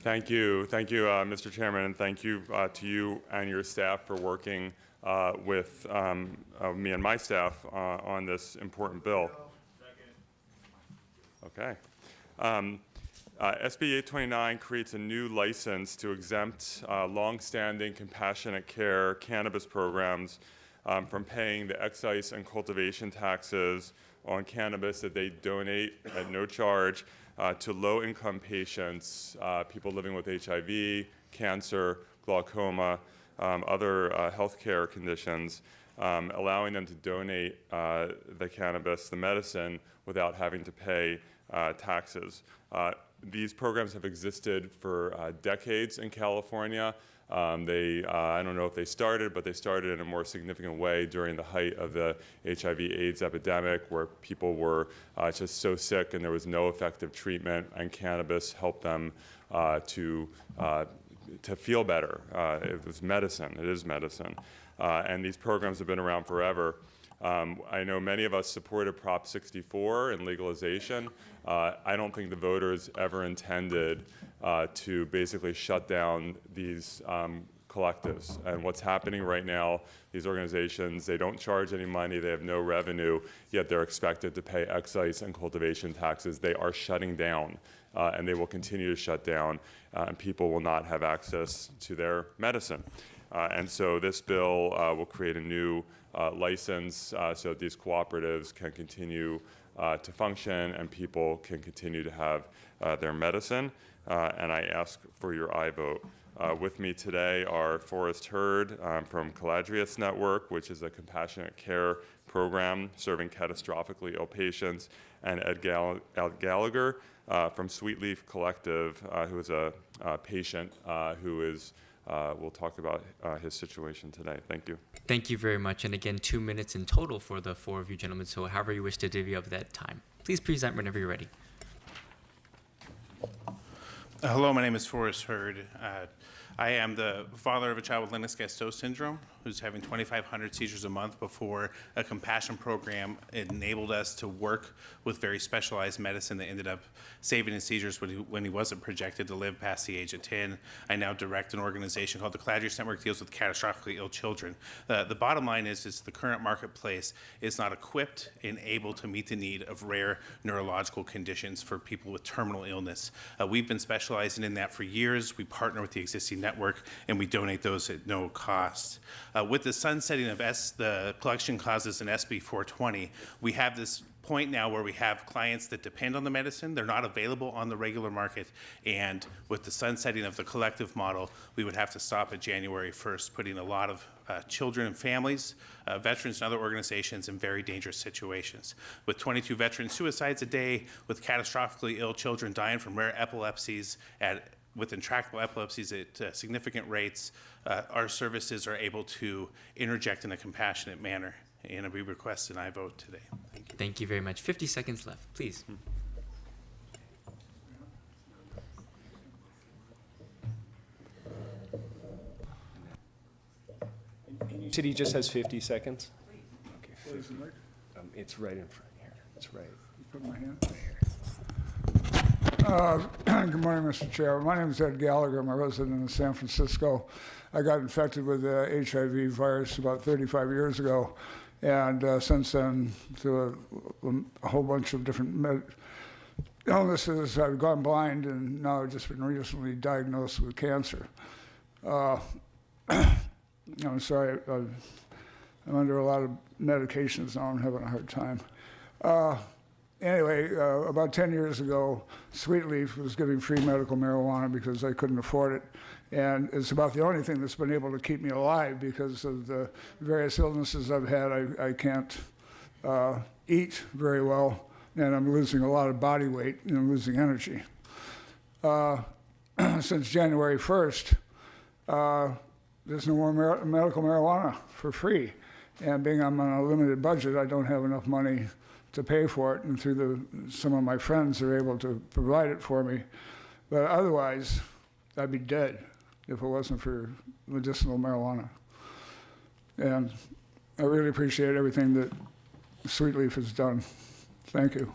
Thank you, Mr. Chairman, and thank you to you and your staff for working with me and my staff on this important bill. Okay. SB 829 creates a new license to exempt long-standing compassionate care cannabis programs from paying the excise and cultivation taxes on cannabis that they donate at no charge to low-income patients, people living with HIV, cancer, glaucoma, other healthcare conditions, allowing them to donate the cannabis, the medicine, without having to pay taxes. These programs have existed for decades in California. I don't know if they started, but they started in a more significant way during the height of the HIV/AIDS epidemic, where people were just so sick and there was no effective treatment, and cannabis helped them to feel better. It was medicine. It is medicine. And these programs have been around forever. I know many of us supported Prop 64 and legalization. I don't think the voters ever intended to basically shut down these collectives. And what's happening right now, these organizations, they don't charge any money, they have no revenue, yet they're expected to pay excise and cultivation taxes. They are shutting down, and they will continue to shut down, and people will not have access to their medicine. And so this bill will create a new license so that these cooperatives can continue to function and people can continue to have their medicine. And I ask for your aye vote. With me today are Forrest Hurd from Caladrius Network, which is a compassionate care program serving catastrophically ill patients, and Ed Gallagher from Sweet Leaf Collective, who is a patient who is we'll talk about his situation today. Thank you. Thank you very much. And again, 2 minutes in total for the four of you gentlemen. So however you wish to divvy up that time. Please present whenever you're ready. Hello, my name is Forrest Hurd. I am the father of a child with Lennox-Gastaut syndrome who's having 2,500 seizures a month before a compassion program enabled us to work with very specialized medicine that ended up saving his seizures when he wasn't projected to live past the age of 10. I now direct an organization called the Caladrius Network, deals with catastrophically ill children. The bottom line is the current marketplace is not equipped and able to meet the need of rare neurological conditions for people with terminal illness. We've been specializing in that for years. We partner with the existing network and we donate those at no cost. With the sunsetting of the collection clauses in SB 420, we have this point now where we have clients that depend on the medicine. They're not available on the regular market. And with the sunsetting of the collective model, we would have to stop at January 1st, putting a lot of children and families, veterans and other organizations in very dangerous situations. With 22 veteran suicides a day, with catastrophically ill children dying from rare epilepsies with intractable epilepsies at significant rates, our services are able to interject in a compassionate manner. And we request an aye vote today. Thank you. Thank you very much. 50 seconds left, please. You said he just has 50 seconds? Okay, 50. It's right in front here. It's right. Put my hand right here. Good morning, Mr. Chair. My name is Ed Gallagher. I'm a resident in San Francisco. I got infected with the HIV virus about 35 years ago. And since then, through a whole bunch of different illnesses, I've gone blind, and now I've just been recently diagnosed with cancer. I'm sorry, I'm under a lot of medications now. I'm having a hard time. Anyway, about 10 years ago, Sweet Leaf was giving free medical marijuana because I couldn't afford it. And it's about the only thing that's been able to keep me alive because of the various illnesses I've had. I can't eat very well, and I'm losing a lot of body weight, and I'm losing energy. Since January 1st, there's no more medical marijuana for free. And being I'm on a limited budget, I don't have enough money to pay for it, and through some of my friends are able to provide it for me. But otherwise, I'd be dead if it wasn't for medicinal marijuana. And I really appreciate everything that Sweet Leaf has done. Thank you.